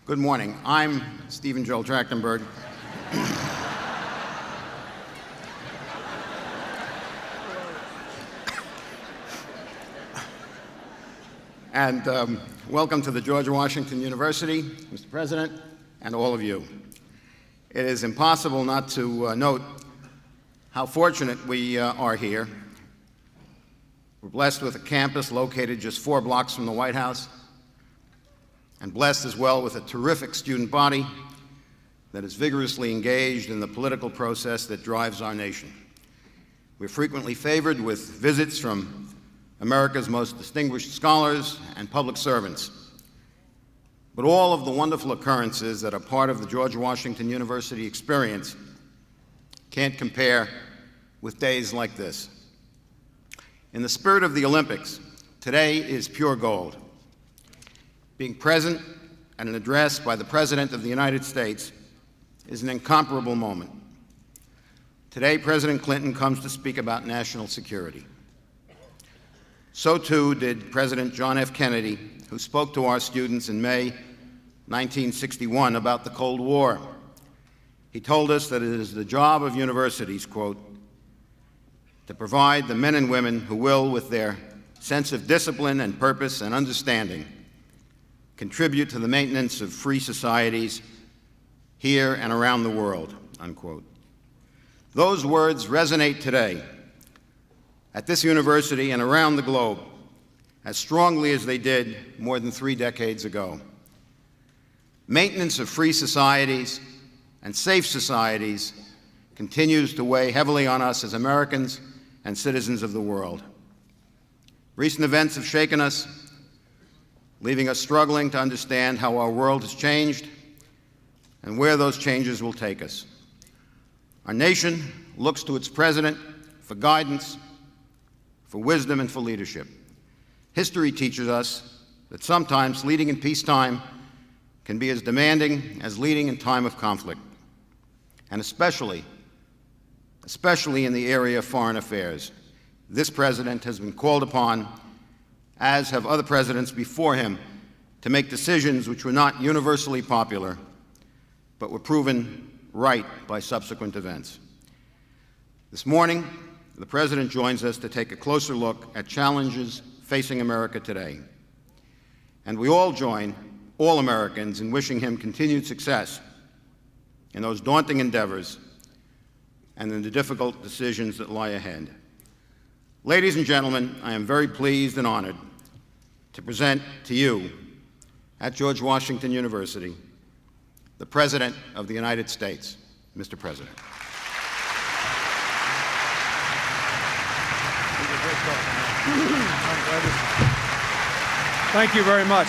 Good morning. I'm Stephen Joel Trachtenberg. And welcome to the George Washington University, Mr. President, and all of you. It is impossible not to note how fortunate we are here. We're blessed with a campus located just 4 blocks from the White House, and blessed as well with a terrific student body that is vigorously engaged in the political process that drives our nation. We're frequently favored with visits from America's most distinguished scholars and public servants. But all of the wonderful occurrences that are part of the George Washington University experience can't compare with days like this. In the spirit of the Olympics, today is pure gold. Being present at an address by the President of the United States is an incomparable moment. Today, President Clinton comes to speak about national security. So too did President John F. Kennedy, who spoke to our students in May 1961 about the Cold War. He told us that it is the job of universities, quote, to provide the men and women who will, with their sense of discipline and purpose and understanding, contribute to the maintenance of free societies here and around the world, unquote. Those words resonate today at this university and around the globe as strongly as they did more than 3 decades ago. Maintenance of free societies and safe societies continues to weigh heavily on us as Americans and citizens of the world. Recent events have shaken us, leaving us struggling to understand how our world has changed and where those changes will take us. Our nation looks to its president for guidance, for wisdom, and for leadership. History teaches us that sometimes leading in peacetime can be as demanding as leading in time of conflict, and especially in the area of foreign affairs. This president has been called upon, as have other presidents before him, to make decisions which were not universally popular, but were proven right by subsequent events. This morning, the President joins us to take a closer look at challenges facing America today. And we all join all Americans in wishing him continued success in those daunting endeavors and in the difficult decisions that lie ahead. Ladies and gentlemen, I am very pleased and honored to present to you at George Washington University the President of the United States, Mr. President. Thank you very much.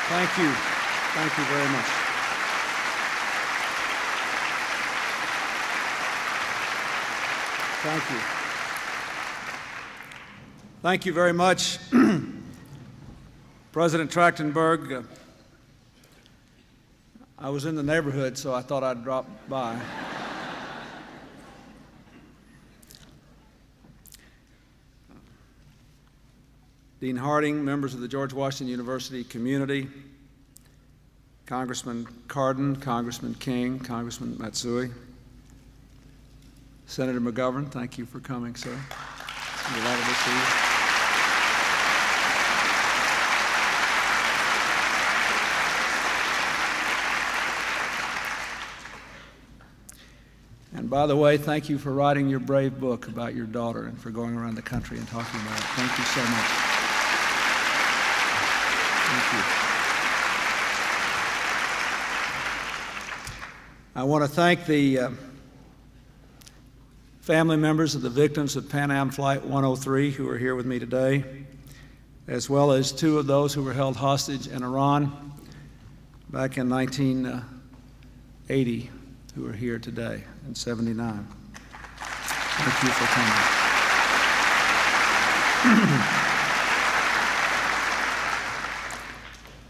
Thank you. Thank you very much. Thank you. Thank you very much, President Trachtenberg. I was in the neighborhood, so I thought I'd drop by. Dean Harding, members of the George Washington University community, Congressman Cardin, Congressman King, Congressman Matsui, Senator McGovern, thank you for coming, sir. I'm delighted to see you. And by the way, thank you for writing your brave book about your daughter and for going around the country and talking about it. Thank you so much. Thank you. I want to thank the family members of the victims of Pan Am Flight 103 who are here with me today, as well as 2 of those who were held hostage in Iran back in 1980, who are here today in '79. Thank you for coming.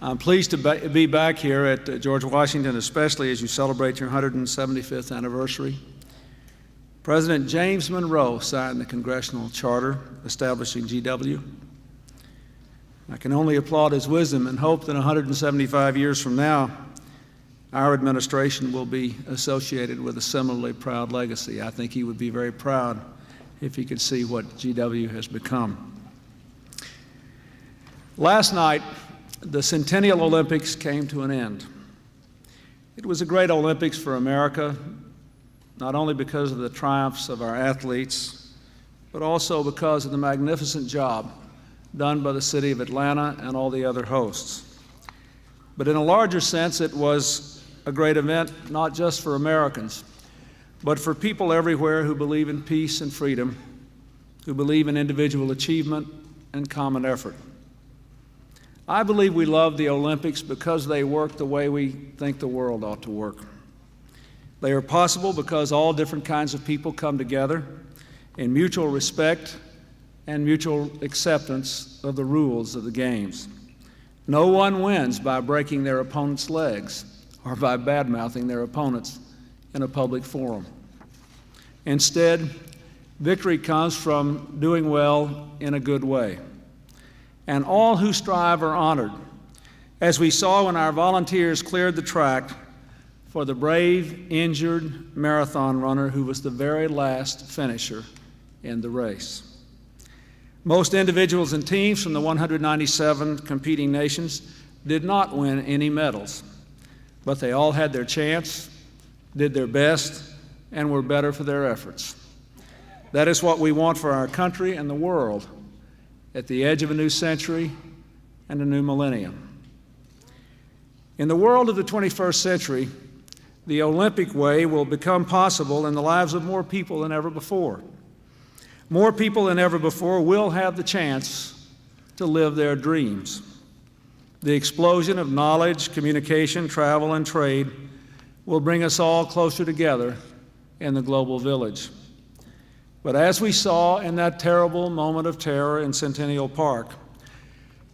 I'm pleased to be back here at George Washington, especially as you celebrate your 175th anniversary. President James Monroe signed the Congressional Charter establishing GW. I can only applaud his wisdom and hope that 175 years from now, our administration will be associated with a similarly proud legacy. I think he would be very proud if he could see what GW has become. Last night, the Centennial Olympics came to an end. It was a great Olympics for America, not only because of the triumphs of our athletes, but also because of the magnificent job done by the city of Atlanta and all the other hosts. But in a larger sense, it was a great event, not just for Americans, but for people everywhere who believe in peace and freedom, who believe in individual achievement and common effort. I believe we love the Olympics because they work the way we think the world ought to work. They are possible because all different kinds of people come together in mutual respect and mutual acceptance of the rules of the games. No one wins by breaking their opponent's legs or by bad-mouthing their opponents in a public forum. Instead, victory comes from doing well in a good way. And all who strive are honored, as we saw when our volunteers cleared the track for the brave, injured marathon runner who was the very last finisher in the race. Most individuals and teams from the 197 competing nations did not win any medals, but they all had their chance, did their best, and were better for their efforts. That is what we want for our country and the world at the edge of a new century and a new millennium. In the world of the 21st century, the Olympic way will become possible in the lives of more people than ever before. More people than ever before will have the chance to live their dreams. The explosion of knowledge, communication, travel, and trade will bring us all closer together in the global village. But as we saw in that terrible moment of terror in Centennial Park,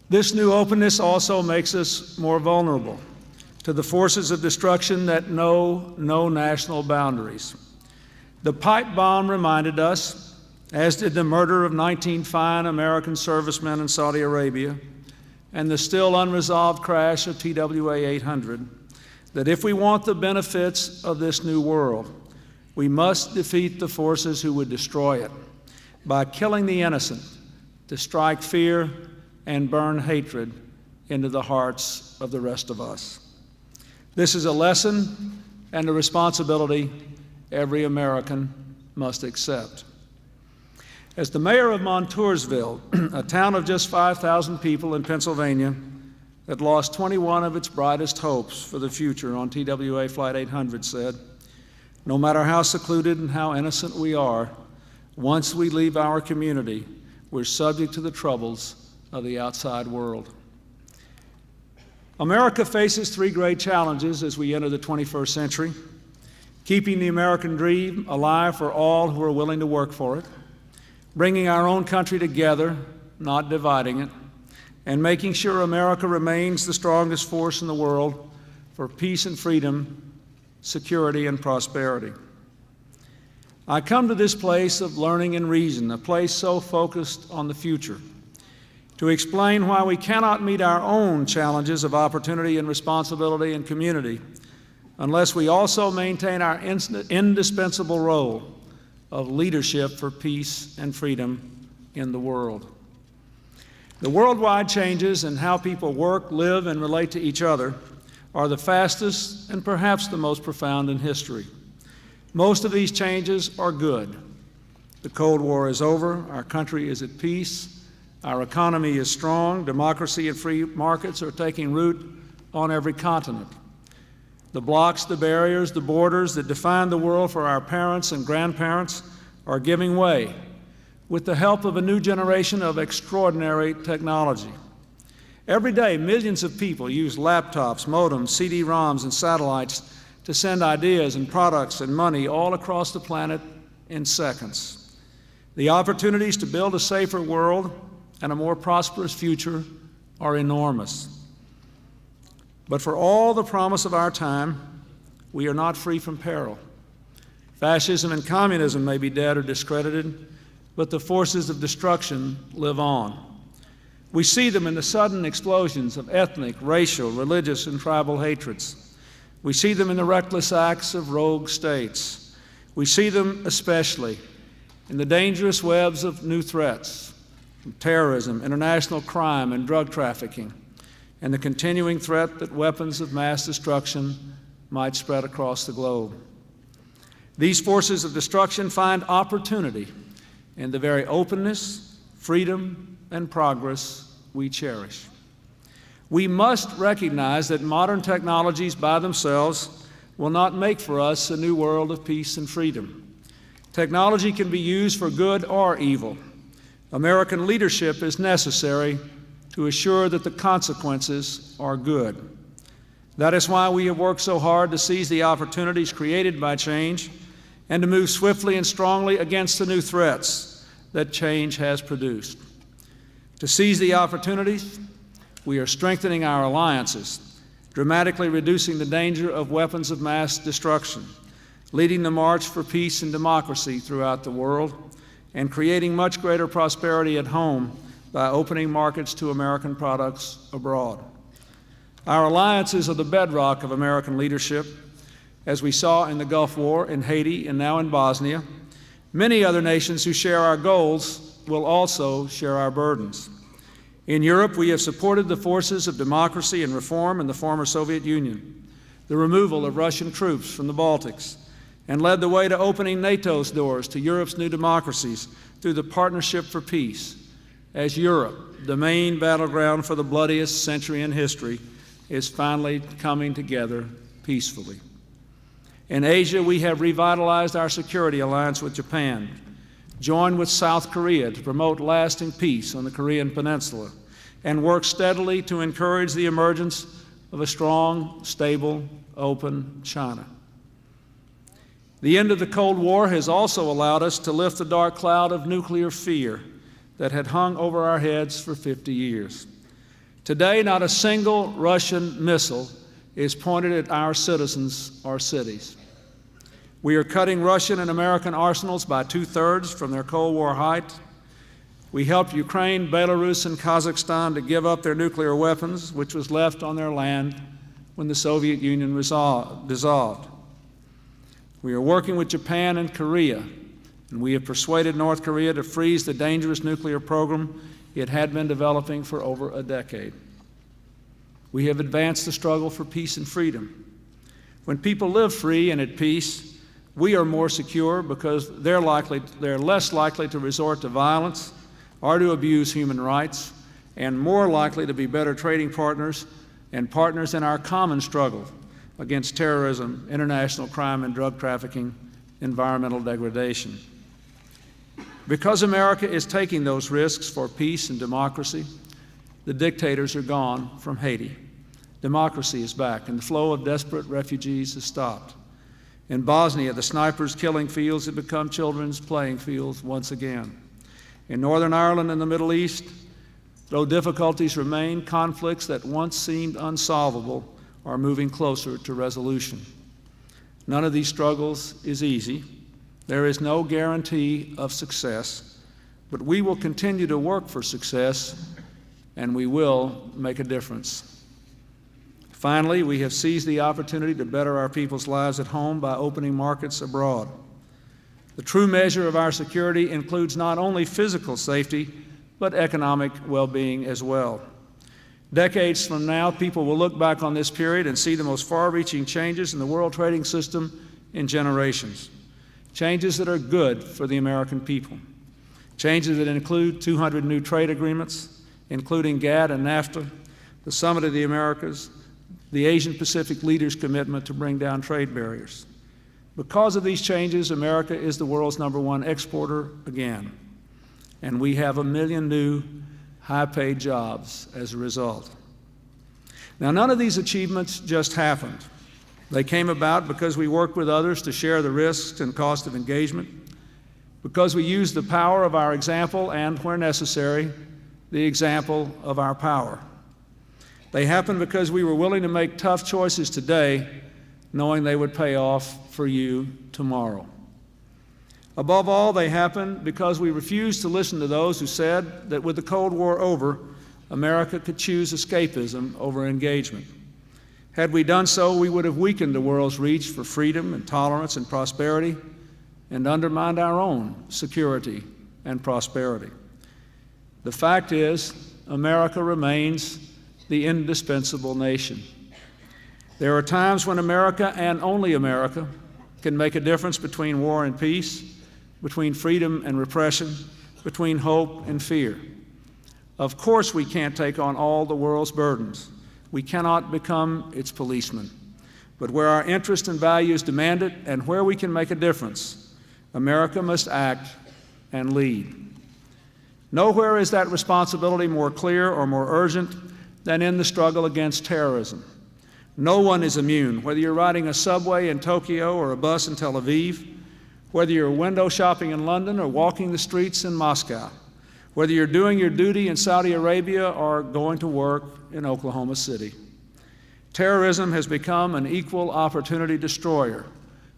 this new openness also makes us more vulnerable to the forces of destruction that know no national boundaries. The pipe bomb reminded us, as did the murder of 19 fine American servicemen in Saudi Arabia and the still unresolved crash of TWA 800, that if we want the benefits of this new world, we must defeat the forces who would destroy it by killing the innocent to strike fear and burn hatred into the hearts of the rest of us. This is a lesson and a responsibility every American must accept. As the mayor of Montoursville, a town of just 5,000 people in Pennsylvania that lost 21 of its brightest hopes for the future on TWA Flight 800 said, "No matter how secluded and how innocent we are, once we leave our community, we're subject to the troubles of the outside world." America faces three great challenges as we enter the 21st century: keeping the American dream alive for all who are willing to work for it, bringing our own country together, not dividing it, and making sure America remains the strongest force in the world for peace and freedom, security and prosperity. I come to this place of learning and reason, a place so focused on the future, to explain why we cannot meet our own challenges of opportunity and responsibility and community unless we also maintain our indispensable role of leadership for peace and freedom in the world. The worldwide changes in how people work, live, and relate to each other are the fastest and perhaps the most profound in history. Most of these changes are good. The Cold War is over, our country is at peace, our economy is strong, democracy and free markets are taking root on every continent. The blocks, the barriers, the borders that defined the world for our parents and grandparents are giving way with the help of a new generation of extraordinary technology. Every day, millions of people use laptops, modems, CD-ROMs, and satellites to send ideas and products and money all across the planet in seconds. The opportunities to build a safer world and a more prosperous future are enormous. But for all the promise of our time, we are not free from peril. Fascism and communism may be dead or discredited, but the forces of destruction live on. We see them in the sudden explosions of ethnic, racial, religious, and tribal hatreds. We see them in the reckless acts of rogue states. We see them especially in the dangerous webs of new threats, from terrorism, international crime, and drug trafficking, and the continuing threat that weapons of mass destruction might spread across the globe. These forces of destruction find opportunity in the very openness, freedom, and progress we cherish. We must recognize that modern technologies by themselves will not make for us a new world of peace and freedom. Technology can be used for good or evil. American leadership is necessary to assure that the consequences are good. That is why we have worked so hard to seize the opportunities created by change and to move swiftly and strongly against the new threats that change has produced. To seize the opportunities, we are strengthening our alliances, dramatically reducing the danger of weapons of mass destruction, leading the march for peace and democracy throughout the world, and creating much greater prosperity at home by opening markets to American products abroad. Our alliances are the bedrock of American leadership. As we saw in the Gulf War, in Haiti, and now in Bosnia, many other nations who share our goals will also share our burdens. In Europe, we have supported the forces of democracy and reform in the former Soviet Union, the removal of Russian troops from the Baltics, and led the way to opening NATO's doors to Europe's new democracies through the Partnership for Peace, as Europe, the main battleground for the bloodiest century in history, is finally coming together peacefully. In Asia, we have revitalized our security alliance with Japan, joined with South Korea to promote lasting peace on the Korean Peninsula, and worked steadily to encourage the emergence of a strong, stable, open China. The end of the Cold War has also allowed us to lift the dark cloud of nuclear fear that had hung over our heads for 50 years. Today, not a single Russian missile is pointed at our citizens or cities. We are cutting Russian and American arsenals by 2/3 from their Cold War height. We helped Ukraine, Belarus, and Kazakhstan to give up their nuclear weapons, which was left on their land when the Soviet Union dissolved. We are working with Japan and Korea, and we have persuaded North Korea to freeze the dangerous nuclear program it had been developing for over a decade. We have advanced the struggle for peace and freedom. When people live free and at peace, we are more secure because they're less likely to resort to violence or to abuse human rights, and more likely to be better trading partners and partners in our common struggle against terrorism, international crime and drug trafficking, environmental degradation. Because America is taking those risks for peace and democracy, the dictators are gone from Haiti. Democracy is back, and the flow of desperate refugees has stopped. In Bosnia, the snipers' killing fields have become children's playing fields once again. In Northern Ireland and the Middle East, though difficulties remain, conflicts that once seemed unsolvable are moving closer to resolution. None of these struggles is easy. There is no guarantee of success, but we will continue to work for success, and we will make a difference. Finally, we have seized the opportunity to better our people's lives at home by opening markets abroad. The true measure of our security includes not only physical safety, but economic well-being as well. Decades from now, people will look back on this period and see the most far-reaching changes in the world trading system in generations. Changes that are good for the American people. Changes that include 200 new trade agreements, including GATT and NAFTA, the Summit of the Americas, the Asian-Pacific leaders' commitment to bring down trade barriers. Because of these changes, America is the world's #1 exporter again, and we have 1 million new high-paid jobs as a result. Now, none of these achievements just happened. They came about because we worked with others to share the risks and cost of engagement, because we used the power of our example and, where necessary, the example of our power. They happen because we were willing to make tough choices today, knowing they would pay off for you tomorrow. Above all, they happen because we refused to listen to those who said that with the Cold War over, America could choose escapism over engagement. Had we done so, we would have weakened the world's reach for freedom and tolerance and prosperity and undermined our own security and prosperity. The fact is, America remains the indispensable nation. There are times when America, and only America, can make a difference between war and peace, between freedom and repression, between hope and fear. Of course, we can't take on all the world's burdens. We cannot become its policeman. But where our interests and values demand it, and where we can make a difference, America must act and lead. Nowhere is that responsibility more clear or more urgent than in the struggle against terrorism. No one is immune, whether you're riding a subway in Tokyo or a bus in Tel Aviv, whether you're window shopping in London or walking the streets in Moscow, whether you're doing your duty in Saudi Arabia or going to work in Oklahoma City. Terrorism has become an equal opportunity destroyer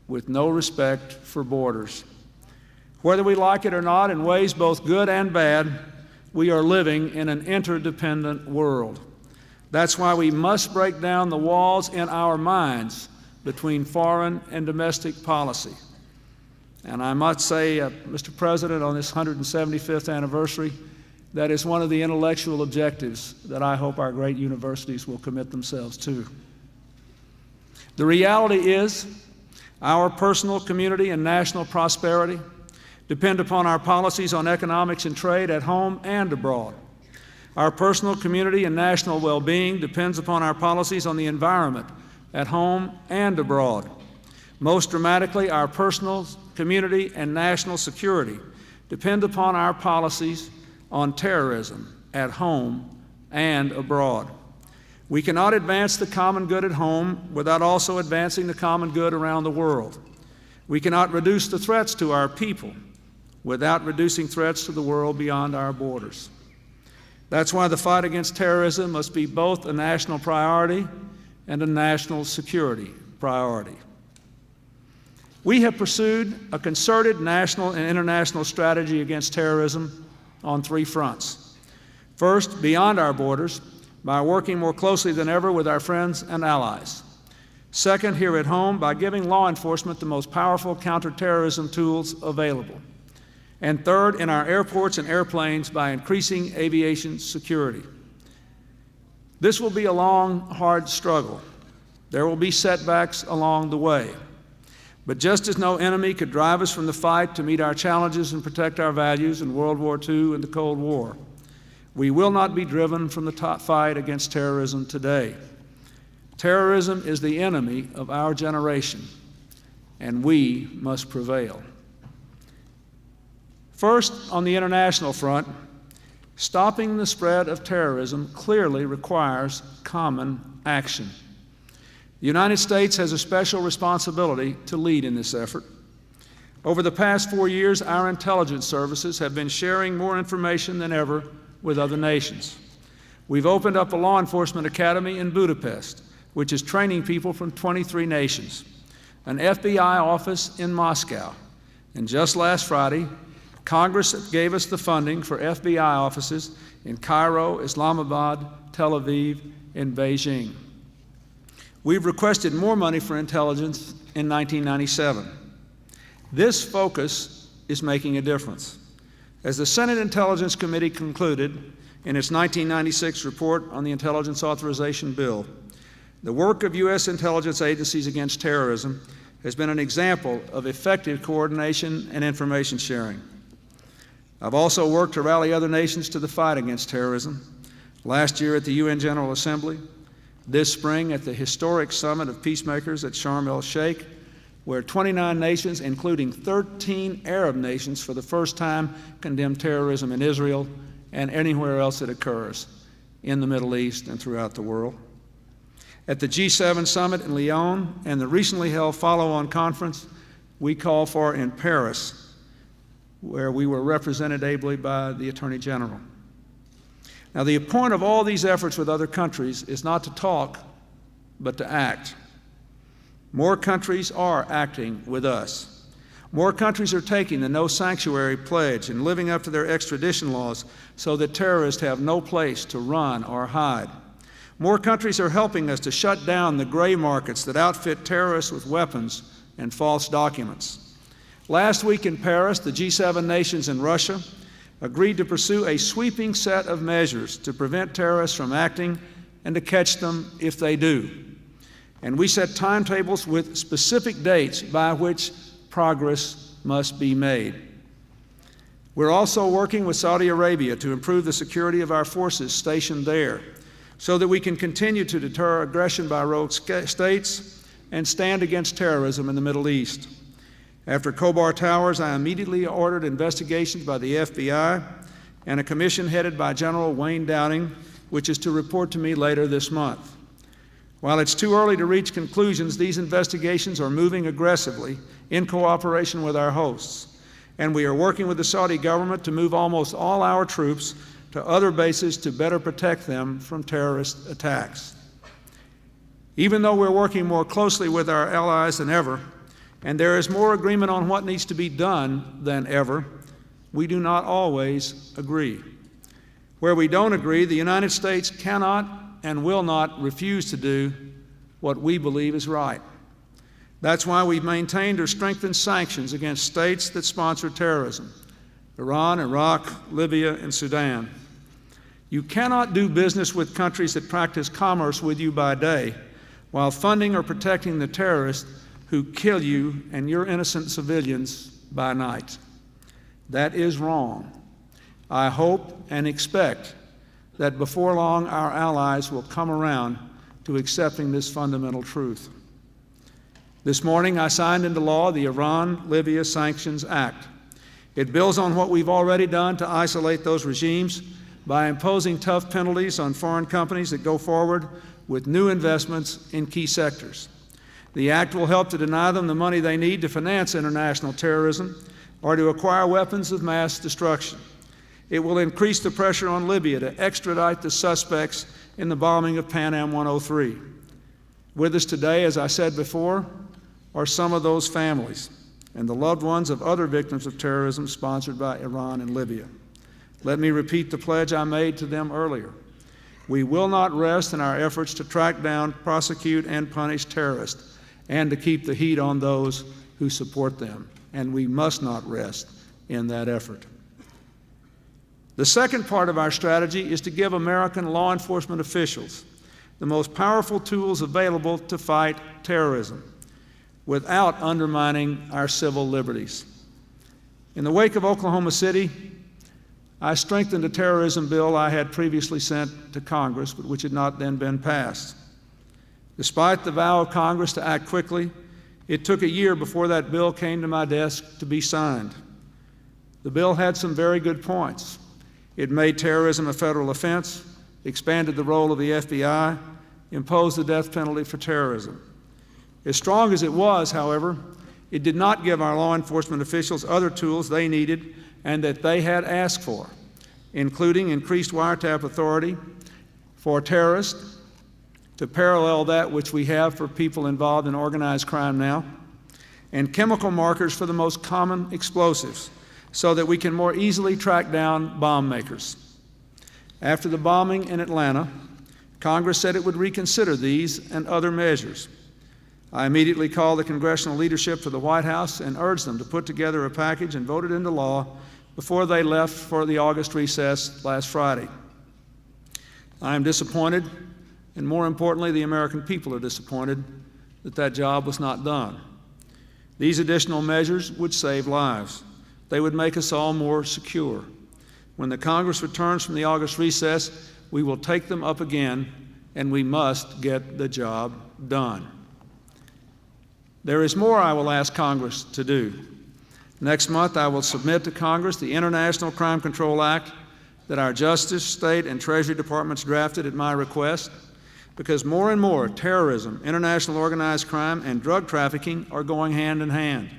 with no respect for borders. Whether we like it or not, in ways both good and bad, we are living in an interdependent world. That's why we must break down the walls in our minds between foreign and domestic policy. And I must say, Mr. President, on this 175th anniversary, that is one of the intellectual objectives that I hope our great universities will commit themselves to. The reality is, our personal, community, and national prosperity depend upon our policies on economics and trade at home and abroad. Our personal, community, and national well-being depends upon our policies on the environment at home and abroad. Most dramatically, our personal, community, and national security depend upon our policies on terrorism at home and abroad. We cannot advance the common good at home without also advancing the common good around the world. We cannot reduce the threats to our people without reducing threats to the world beyond our borders. That's why the fight against terrorism must be both a national priority and a national security priority. We have pursued a concerted national and international strategy against terrorism on three fronts. First, beyond our borders, by working more closely than ever with our friends and allies. Second, here at home, by giving law enforcement the most powerful counterterrorism tools available. And third, in our airports and airplanes, by increasing aviation security. This will be a long, hard struggle. There will be setbacks along the way. But just as no enemy could drive us from the fight to meet our challenges and protect our values in World War II and the Cold War, we will not be driven from the fight against terrorism today. Terrorism is the enemy of our generation, and we must prevail. First, on the international front, stopping the spread of terrorism clearly requires common action. The United States has a special responsibility to lead in this effort. Over the past 4 years, our intelligence services have been sharing more information than ever with other nations. We've opened up a law enforcement academy in Budapest, which is training people from 23 nations, an FBI office in Moscow, and just last Friday, Congress gave us the funding for FBI offices in Cairo, Islamabad, Tel Aviv, and Beijing. We've requested more money for intelligence in 1997. This focus is making a difference. As the Senate Intelligence Committee concluded in its 1996 report on the Intelligence Authorization Bill, the work of U.S. intelligence agencies against terrorism has been an example of effective coordination and information sharing. I've also worked to rally other nations to the fight against terrorism. Last year at the UN General Assembly, this spring at the historic Summit of Peacemakers at Sharm el-Sheikh, where 29 nations, including 13 Arab nations, for the first time condemned terrorism in Israel and anywhere else it occurs in the Middle East and throughout the world. At the G7 Summit in Lyon and the recently held follow-on conference we call for in Paris, where we were represented ably by the Attorney General. Now, the point of all these efforts with other countries is not to talk, but to act. More countries are acting with us. More countries are taking the No Sanctuary pledge and living up to their extradition laws so that terrorists have no place to run or hide. More countries are helping us to shut down the gray markets that outfit terrorists with weapons and false documents. Last week in Paris, the G7 nations and Russia agreed to pursue a sweeping set of measures to prevent terrorists from acting and to catch them if they do. And we set timetables with specific dates by which progress must be made. We're also working with Saudi Arabia to improve the security of our forces stationed there so that we can continue to deter aggression by rogue states and stand against terrorism in the Middle East. After Khobar Towers, I immediately ordered investigations by the FBI and a commission headed by General Wayne Downing, which is to report to me later this month. While it's too early to reach conclusions, these investigations are moving aggressively in cooperation with our hosts, and we are working with the Saudi government to move almost all our troops to other bases to better protect them from terrorist attacks. Even though we're working more closely with our allies than ever, and there is more agreement on what needs to be done than ever, we do not always agree. Where we don't agree, the United States cannot and will not refuse to do what we believe is right. That's why we've maintained or strengthened sanctions against states that sponsor terrorism: Iran, Iraq, Libya, and Sudan. You cannot do business with countries that practice commerce with you by day while funding or protecting the terrorists who kill you and your innocent civilians by night. That is wrong. I hope and expect that before long our allies will come around to accepting this fundamental truth. This morning I signed into law the Iran-Libya Sanctions Act. It builds on what we've already done to isolate those regimes by imposing tough penalties on foreign companies that go forward with new investments in key sectors. The act will help to deny them the money they need to finance international terrorism or to acquire weapons of mass destruction. It will increase the pressure on Libya to extradite the suspects in the bombing of Pan Am 103. With us today, as I said before, are some of those families and the loved ones of other victims of terrorism sponsored by Iran and Libya. Let me repeat the pledge I made to them earlier. We will not rest in our efforts to track down, prosecute, and punish terrorists and to keep the heat on those who support them. And we must not rest in that effort. The second part of our strategy is to give American law enforcement officials the most powerful tools available to fight terrorism without undermining our civil liberties. In the wake of Oklahoma City, I strengthened a terrorism bill I had previously sent to Congress, but which had not then been passed. Despite the vow of Congress to act quickly, it took a year before that bill came to my desk to be signed. The bill had some very good points. It made terrorism a federal offense, expanded the role of the FBI, imposed the death penalty for terrorism. As strong as it was, however, it did not give our law enforcement officials other tools they needed and that they had asked for, including increased wiretap authority for terrorists to parallel that which we have for people involved in organized crime now, and chemical markers for the most common explosives so that we can more easily track down bomb makers. After the bombing in Atlanta, Congress said it would reconsider these and other measures. I immediately called the congressional leadership to the White House and urged them to put together a package and vote it into law before they left for the August recess last Friday. I am disappointed, and more importantly, the American people are disappointed that that job was not done. These additional measures would save lives. They would make us all more secure. When the Congress returns from the August recess, we will take them up again, and we must get the job done. There is more I will ask Congress to do. Next month, I will submit to Congress the International Crime Control Act that our Justice, State, and Treasury Departments drafted at my request, because more and more terrorism, international organized crime, and drug trafficking are going hand in hand.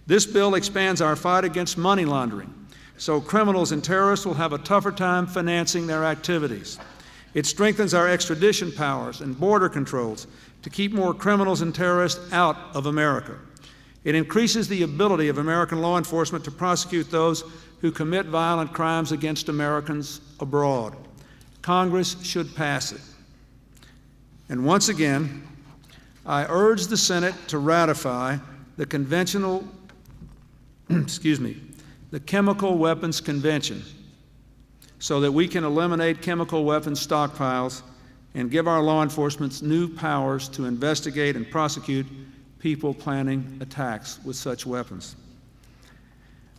This bill expands our fight against money laundering so criminals and terrorists will have a tougher time financing their activities. It strengthens our extradition powers and border controls to keep more criminals and terrorists out of America. It increases the ability of American law enforcement to prosecute those who commit violent crimes against Americans abroad. Congress should pass it. And once again, I urge the Senate to ratify the the Chemical Weapons Convention so that we can eliminate chemical weapons stockpiles and give our law enforcement new powers to investigate and prosecute people planning attacks with such weapons.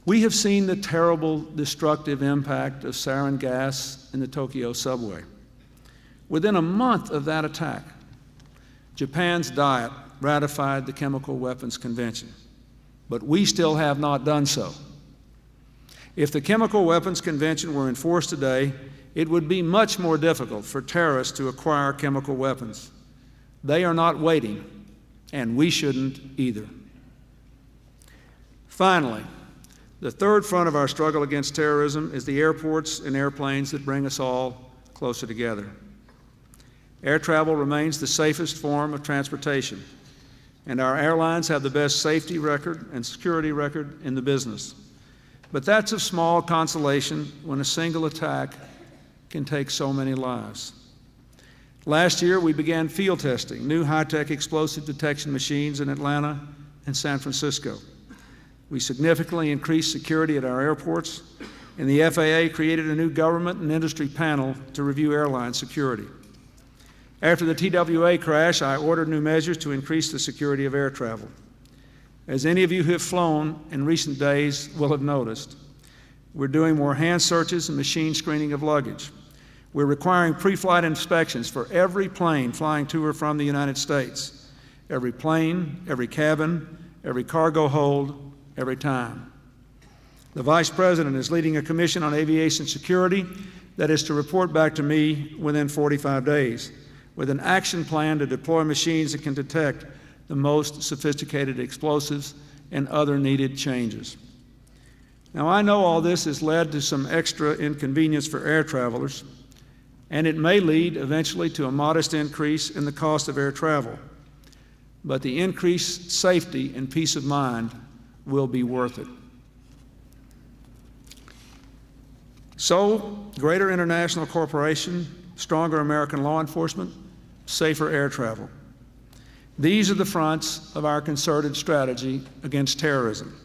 We have seen the terrible destructive impact of sarin gas in the Tokyo subway. Within a month of that attack, Japan's Diet ratified the Chemical Weapons Convention, but we still have not done so. If the Chemical Weapons Convention were enforced today, it would be much more difficult for terrorists to acquire chemical weapons. They are not waiting, and we shouldn't either. Finally, the third front of our struggle against terrorism is the airports and airplanes that bring us all closer together. Air travel remains the safest form of transportation, and our airlines have the best safety record and security record in the business. But that's of small consolation when a single attack can take so many lives. Last year, we began field testing new high-tech explosive detection machines in Atlanta and San Francisco. We significantly increased security at our airports, and the FAA created a new government and industry panel to review airline security. After the TWA crash, I ordered new measures to increase the security of air travel. As any of you who have flown in recent days will have noticed, we're doing more hand searches and machine screening of luggage. We're requiring pre-flight inspections for every plane flying to or from the United States. Every plane, every cabin, every cargo hold, every time. The Vice President is leading a commission on aviation security that is to report back to me within 45 days with an action plan to deploy machines that can detect the most sophisticated explosives and other needed changes. Now, I know all this has led to some extra inconvenience for air travelers, and it may lead eventually to a modest increase in the cost of air travel. But the increased safety and peace of mind will be worth it. So, greater international cooperation, stronger American law enforcement, safer air travel. These are the fronts of our concerted strategy against terrorism.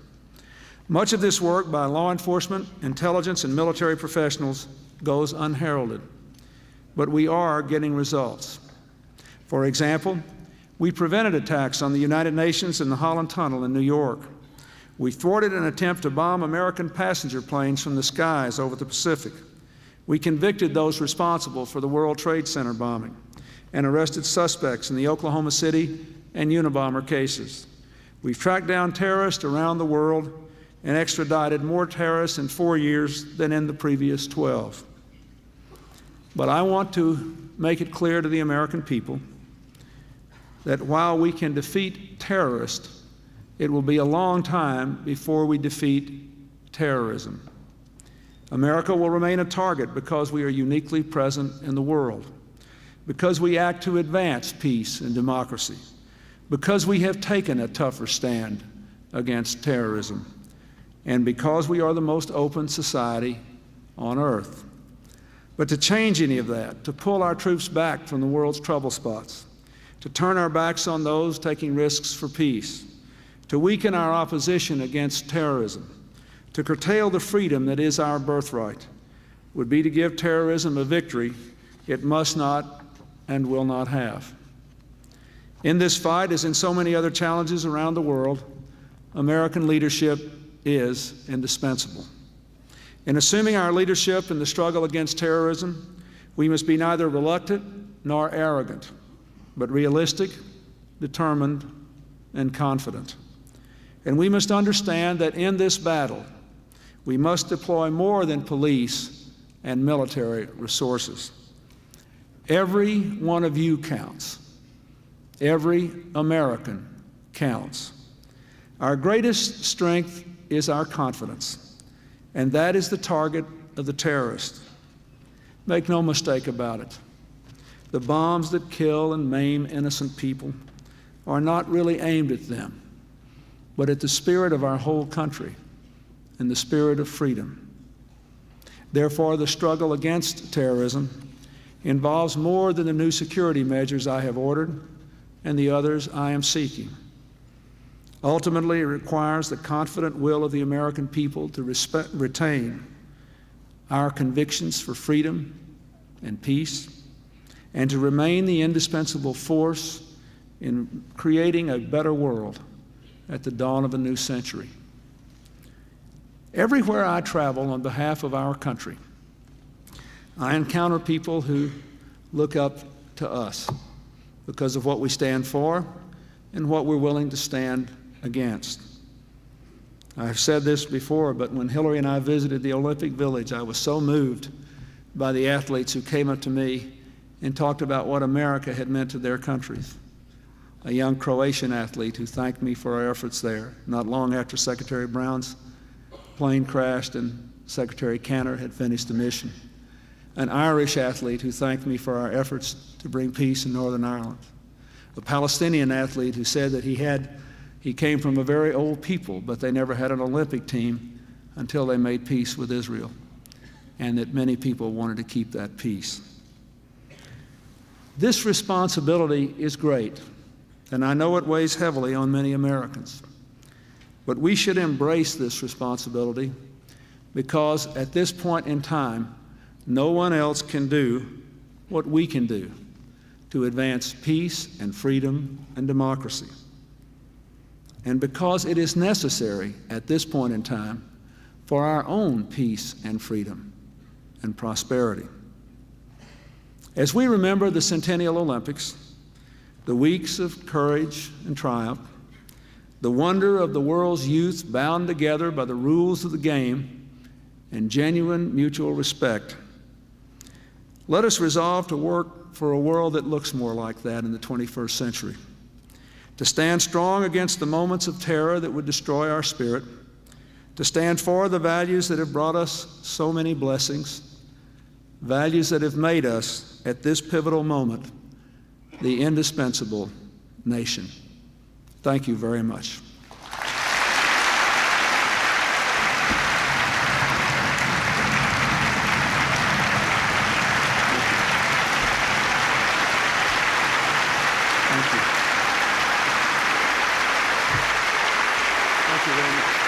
Much of this work by law enforcement, intelligence, and military professionals goes unheralded, but we are getting results. For example, we prevented attacks on the United Nations and the Holland Tunnel in New York. We thwarted an attempt to bomb American passenger planes from the skies over the Pacific. We convicted those responsible for the World Trade Center bombing and arrested suspects in the Oklahoma City and Unabomber cases. We've tracked down terrorists around the world and extradited more terrorists in 4 years than in the previous 12. But I want to make it clear to the American people that while we can defeat terrorists, it will be a long time before we defeat terrorism. America will remain a target because we are uniquely present in the world, because we act to advance peace and democracy, because we have taken a tougher stand against terrorism, and because we are the most open society on earth. But to change any of that, to pull our troops back from the world's trouble spots, to turn our backs on those taking risks for peace, to weaken our opposition against terrorism, to curtail the freedom that is our birthright, would be to give terrorism a victory it must not and will not have. In this fight, as in so many other challenges around the world, American leadership is indispensable. In assuming our leadership in the struggle against terrorism, we must be neither reluctant nor arrogant, but realistic, determined, and confident. And we must understand that in this battle, we must deploy more than police and military resources. Every one of you counts. Every American counts. Our greatest strength is our confidence, and that is the target of the terrorists. Make no mistake about it. The bombs that kill and maim innocent people are not really aimed at them, but at the spirit of our whole country and the spirit of freedom. Therefore, the struggle against terrorism involves more than the new security measures I have ordered and the others I am seeking. Ultimately, it requires the confident will of the American people to retain our convictions for freedom and peace, and to remain the indispensable force in creating a better world at the dawn of a new century. Everywhere I travel on behalf of our country, I encounter people who look up to us because of what we stand for and what we're willing to stand against. I've said this before, but when Hillary and I visited the Olympic Village, I was so moved by the athletes who came up to me and talked about what America had meant to their countries. A young Croatian athlete who thanked me for our efforts there, not long after Secretary Brown's plane crashed and Secretary Cantor had finished the mission. An Irish athlete who thanked me for our efforts to bring peace in Northern Ireland. A Palestinian athlete who said that he came from a very old people, but they never had an Olympic team until they made peace with Israel, and that many people wanted to keep that peace. This responsibility is great, and I know it weighs heavily on many Americans. But we should embrace this responsibility because at this point in time, no one else can do what we can do to advance peace and freedom and democracy. And because it is necessary at this point in time for our own peace and freedom and prosperity. As we remember the Centennial Olympics, the weeks of courage and triumph, the wonder of the world's youth bound together by the rules of the game and genuine mutual respect, let us resolve to work for a world that looks more like that in the 21st century, to stand strong against the moments of terror that would destroy our spirit, to stand for the values that have brought us so many blessings, values that have made us, at this pivotal moment, the indispensable nation. Thank you very much. Thank you very much.